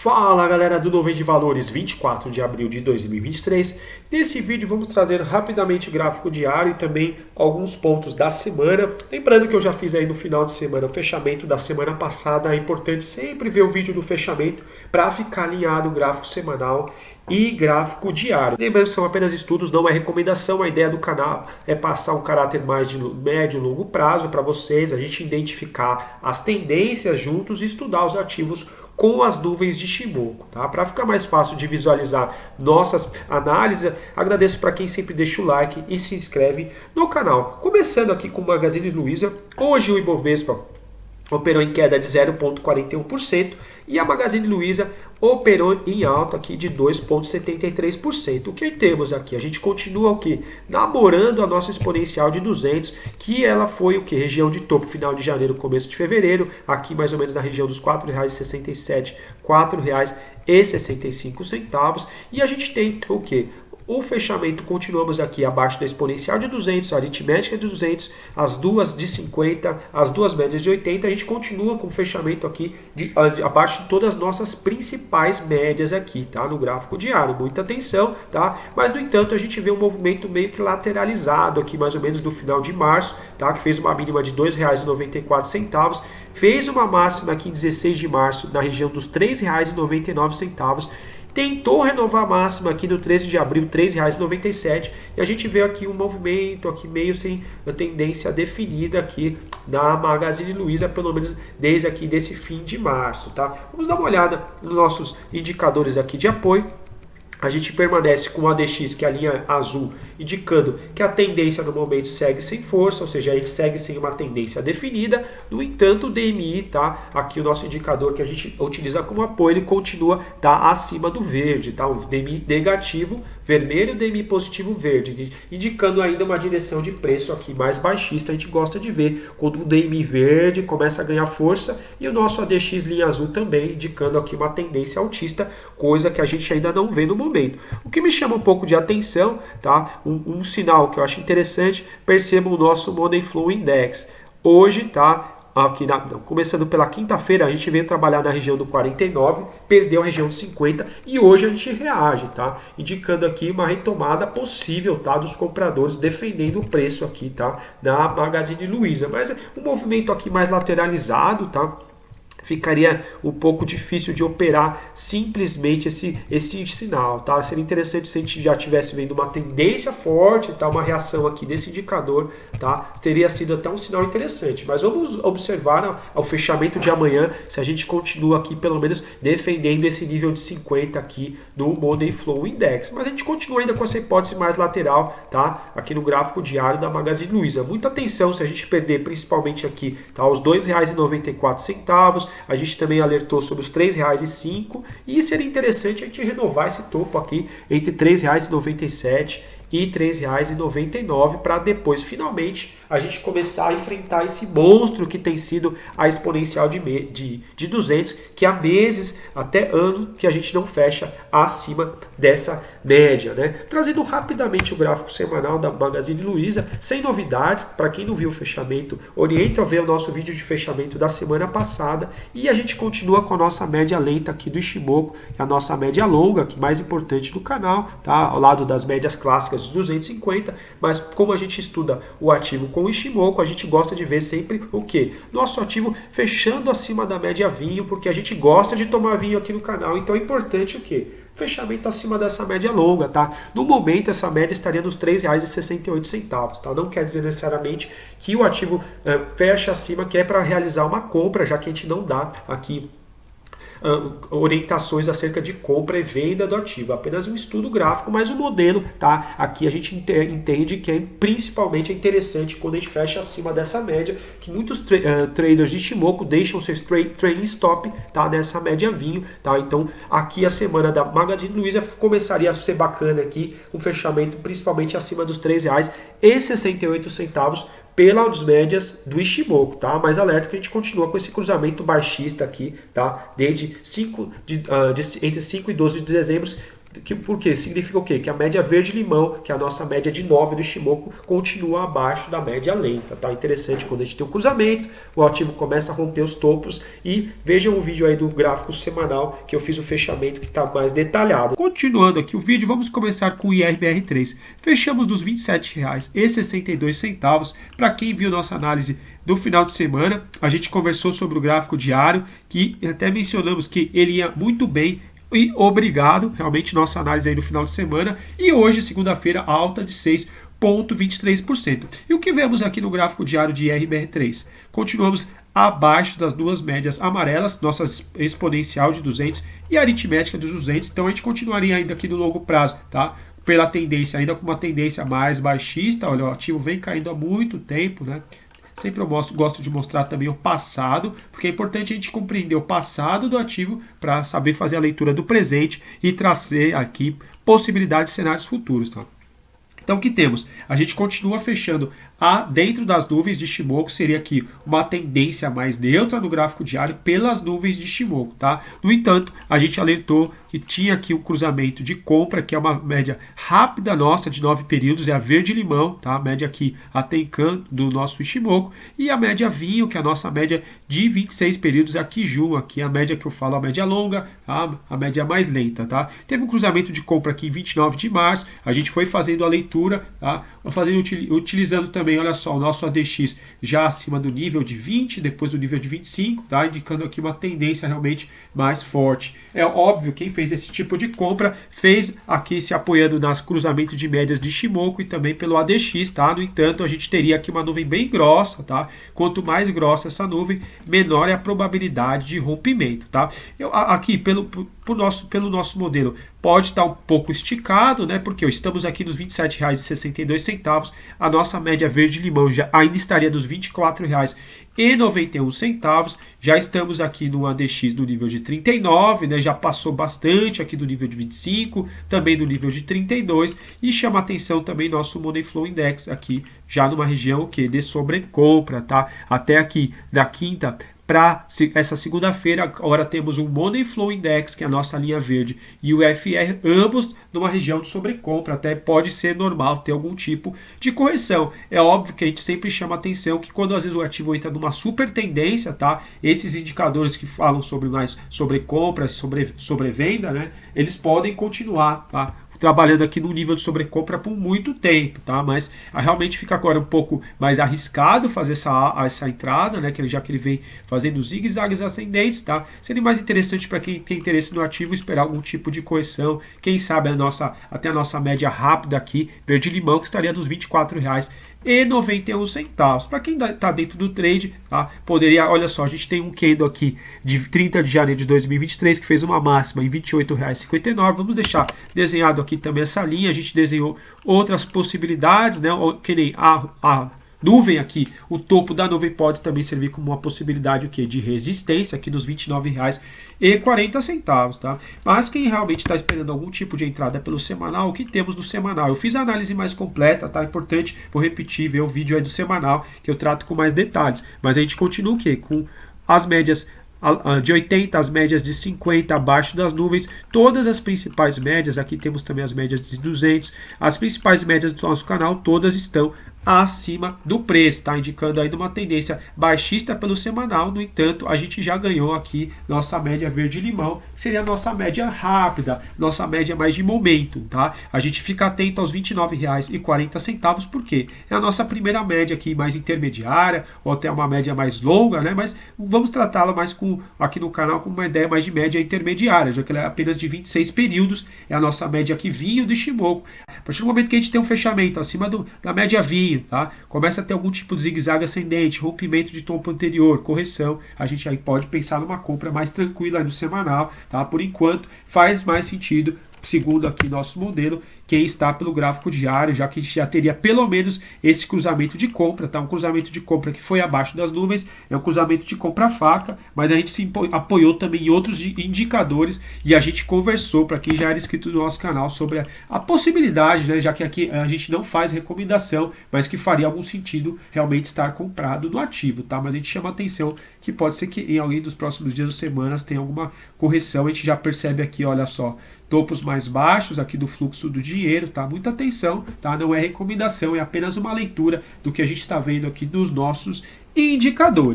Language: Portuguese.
Fala galera do Nuvem de Valores, 24 de abril de 2023. Nesse vídeo vamos trazer rapidamente gráfico diário e também alguns pontos da semana. Lembrando que eu já fiz aí no final de semana o fechamento da semana passada. É importante sempre ver o vídeo do fechamento para ficar alinhado o gráfico semanal e gráfico diário. Lembrando que são apenas estudos, não é recomendação. A ideia do canal é passar um caráter mais de médio e longo prazo para vocês, a gente identificar as tendências juntos e estudar os ativos com as nuvens de Ichimoku, tá? Para ficar mais fácil de visualizar nossas análises, agradeço para quem sempre deixa o like e se inscreve no canal. Começando aqui com o Magazine Luiza, hoje o Ibovespa operou em queda de 0,41% e a Magazine Luiza operou em alta aqui de 2,73%. O que temos aqui? A gente continua o que? Namorando a nossa exponencial de 200, que ela foi o que? Região de topo final de janeiro, começo de fevereiro, aqui mais ou menos na região dos R$ 4,67, R$ 4,65. E a gente tem o que? O fechamento, continuamos aqui abaixo da exponencial de 200, a aritmética de 200, as duas de 50, as duas médias de 80, a gente continua com o fechamento aqui abaixo de todas as nossas principais médias aqui, tá? No gráfico diário, muita atenção, tá? Mas, no entanto, a gente vê um movimento meio que lateralizado aqui, mais ou menos do final de março, tá? Que fez uma mínima de R$ 2,94, fez uma máxima aqui em 16 de março na região dos R$ 3,99, tentou renovar a máxima aqui no 13 de abril, R$ 3,97, e a gente vê aqui um movimento aqui meio sem tendência definida aqui na Magazine Luiza, pelo menos desde aqui desse fim de março, tá? Vamos dar uma olhada nos nossos indicadores aqui de apoio. A gente permanece com o ADX, que é a linha azul, indicando que a tendência no momento segue sem força, ou seja, a gente segue sem uma tendência definida. No entanto, o DMI, tá? Aqui o nosso indicador que a gente utiliza como apoio, ele continua acima do verde, tá? O DMI negativo, vermelho, DMI positivo, verde, indicando ainda uma direção de preço aqui mais baixista. A gente gosta de ver quando o DMI verde começa a ganhar força e o nosso ADX linha azul também, indicando aqui uma tendência altista, coisa que a gente ainda não vê no momento. O que me chama um pouco de atenção, tá? Um sinal que eu acho interessante, percebam o nosso Money Flow Index. Hoje, tá? Aqui começando pela quinta-feira, a gente veio trabalhar na região do 49, perdeu a região de 50 e hoje a gente reage, tá? Indicando aqui uma retomada possível, tá? Dos compradores defendendo o preço aqui, tá? Da Magazine Luiza. Mas um movimento aqui mais lateralizado, tá? Ficaria um pouco difícil de operar simplesmente esse sinal, tá? Seria interessante se a gente já estivesse vendo uma tendência forte, tá? Uma reação aqui desse indicador, tá? Teria sido até um sinal interessante, mas vamos observar ao fechamento de amanhã se a gente continua aqui pelo menos defendendo esse nível de 50 aqui no Money Flow Index, mas a gente continua ainda com essa hipótese mais lateral, tá? Aqui no gráfico diário da Magazine Luiza. Muita atenção se a gente perder principalmente aqui, tá? Os R$ 2,94, a gente também alertou sobre os R$ 3,05 e seria interessante a gente renovar esse topo aqui entre R$ 3,97 e R$ 3,99 para depois finalmente a gente começar a enfrentar esse monstro que tem sido a exponencial de 200, que há meses, até ano, que a gente não fecha acima dessa média, né? Trazendo rapidamente o gráfico semanal da Magazine Luiza, sem novidades, para quem não viu o fechamento, oriento a ver o nosso vídeo de fechamento da semana passada e a gente continua com a nossa média lenta aqui do Ichimoku, que é a nossa média longa, que é mais importante do canal, tá? Ao lado das médias clássicas de 250, mas como a gente estuda o ativo com o Ichimoku, a gente gosta de ver sempre o que? Nosso ativo fechando acima da média vinho, porque a gente gosta de tomar vinho aqui no canal, então é importante o que? Fechamento acima dessa média longa, tá? No momento essa média estaria nos R$ 3,68, tá? Não quer dizer necessariamente que o ativo fecha acima, que é para realizar uma compra, já que a gente não dá aqui orientações acerca de compra e venda do ativo, apenas um estudo gráfico, mas o modelo, tá? Aqui a gente entende que principalmente é interessante quando a gente fecha acima dessa média, que muitos traders de Ichimoku deixam seus trailing stop, tá? Nessa média vinho, tá? Então aqui a semana da Magazine Luiza começaria a ser bacana aqui, um fechamento principalmente acima dos R$ 3,68 pelas médias do Ichimoku, tá? Mas alerta que a gente continua com esse cruzamento baixista aqui, tá? Desde entre 5 e 12 de dezembro, Por quê? Significa o quê? Que a média verde-limão, que é a nossa média de 9 do Ichimoku, continua abaixo da média lenta. Tá interessante quando a gente tem o cruzamento, o ativo começa a romper os topos e vejam o vídeo aí do gráfico semanal que eu fiz o fechamento que está mais detalhado. Continuando aqui o vídeo, vamos começar com o IRBR3. Fechamos nos R$ 27,62. Para quem viu nossa análise do final de semana, a gente conversou sobre o gráfico diário, que até mencionamos que ele ia muito bem. E obrigado, realmente nossa análise aí no final de semana. E hoje, segunda-feira, alta de 6,23%. E o que vemos aqui no gráfico diário de IRBR3? Continuamos abaixo das duas médias amarelas, nossa exponencial de 200 e a aritmética dos 200. Então a gente continuaria ainda aqui no longo prazo, tá? Pela tendência, ainda com uma tendência mais baixista. Olha, o ativo vem caindo há muito tempo, né? Sempre eu gosto de mostrar também o passado, porque é importante a gente compreender o passado do ativo para saber fazer a leitura do presente e trazer aqui possibilidades de cenários futuros. Tá? Então o que temos? A gente continua fechando dentro das nuvens de Ichimoku, seria aqui uma tendência mais neutra no gráfico diário pelas nuvens de Ichimoku. Tá? No entanto, a gente alertou que tinha aqui um cruzamento de compra, que é uma média rápida nossa de 9 períodos, é a verde-limão, tá? A média aqui, a Tenkan do nosso Ichimoku, e a média vinho, que é a nossa média de 26 períodos, a Kijun, aqui a média que eu falo, a média longa, a média mais lenta. Tá? Teve um cruzamento de compra aqui em 29 de março, a gente foi fazendo a leitura, tá? Utilizando também, olha só, o nosso ADX já acima do nível de 20, depois do nível de 25, tá? Indicando aqui uma tendência realmente mais forte. É óbvio, quem fez esse tipo de compra fez aqui se apoiando nas cruzamentos de médias de Ichimoku e também pelo ADX, tá? No entanto, a gente teria aqui uma nuvem bem grossa, tá? Quanto mais grossa essa nuvem, menor é a probabilidade de rompimento, tá? Aqui, pelo nosso modelo, pode estar um pouco esticado, né? Porque estamos aqui nos R$ 27,62, a nossa média verde-limão já ainda estaria nos R$ 24,91, já estamos aqui no ADX no nível de 39, né? Já passou bastante aqui do nível de 25, também do nível de 32, e chama atenção também nosso Money Flow Index aqui, já numa região de sobrecompra, tá? Até aqui, da quinta para essa segunda-feira, agora temos o Money Flow Index, que é a nossa linha verde, e o FR, ambos numa região de sobrecompra. Até pode ser normal ter algum tipo de correção. É óbvio que a gente sempre chama atenção que quando às vezes o ativo entra numa super tendência, tá? Esses indicadores que falam sobre mais sobrecompra, sobrevenda, né? Eles podem continuar, tá? Trabalhando aqui no nível de sobrecompra por muito tempo, tá? Mas realmente fica agora um pouco mais arriscado fazer essa entrada, né? Já que ele vem fazendo zigue-zagues ascendentes, tá? Seria mais interessante para quem tem interesse no ativo esperar algum tipo de correção, quem sabe até a nossa média rápida aqui, verde-limão, que estaria dos R$ 24,91. Para quem está dentro do trade, tá? Poderia, olha só, a gente tem um candle aqui de 30 de janeiro de 2023 que fez uma máxima em R$ 28,59. Vamos deixar desenhado aqui também essa linha. A gente desenhou outras possibilidades, né? Que nem a nuvem aqui, o topo da nuvem pode também servir como uma possibilidade de resistência aqui nos R$ 29,40, tá? Mas quem realmente está esperando algum tipo de entrada pelo semanal, o que temos no semanal? Eu fiz a análise mais completa, tá? Importante, vou repetir, ver o vídeo aí do semanal, que eu trato com mais detalhes. Mas a gente continua com as médias de 80, as médias de 50 abaixo das nuvens, todas as principais médias, aqui temos também as médias de 200, as principais médias do nosso canal, todas estão acima do preço, tá? Indicando ainda uma tendência baixista pelo semanal. No entanto, a gente já ganhou aqui nossa média verde-limão, que seria a nossa média rápida, nossa média mais de momento, tá? A gente fica atento aos R$ 29,40, porque é a nossa primeira média aqui mais intermediária, ou até uma média mais longa, né? Mas vamos tratá-la mais aqui no canal com uma ideia mais de média intermediária, já que ela é apenas de 26 períodos, é a nossa média aqui vinho do Ichimoku. A partir do momento que a gente tem um fechamento acima da média vinho, tá? Começa a ter algum tipo de zigue-zague ascendente, rompimento de topo anterior, correção, a gente aí pode pensar numa compra mais tranquila no semanal, tá? Por enquanto, faz mais sentido, segundo aqui nosso modelo, quem está pelo gráfico diário, já que a gente já teria pelo menos esse cruzamento de compra, tá? Um cruzamento de compra que foi abaixo das nuvens, é um cruzamento de compra-faca, mas a gente se apoiou também em outros indicadores e a gente conversou, para quem já era inscrito no nosso canal, sobre a possibilidade, né, já que aqui a gente não faz recomendação, mas que faria algum sentido realmente estar comprado no ativo, tá? Mas a gente chama a atenção que pode ser que em algum dos próximos dias ou semanas tenha alguma correção. A gente já percebe aqui, olha só, topos mais baixos aqui do fluxo do dinheiro, tá? Muita atenção, tá? Não é recomendação, é apenas uma leitura do que a gente está vendo aqui nos nossos indicadores.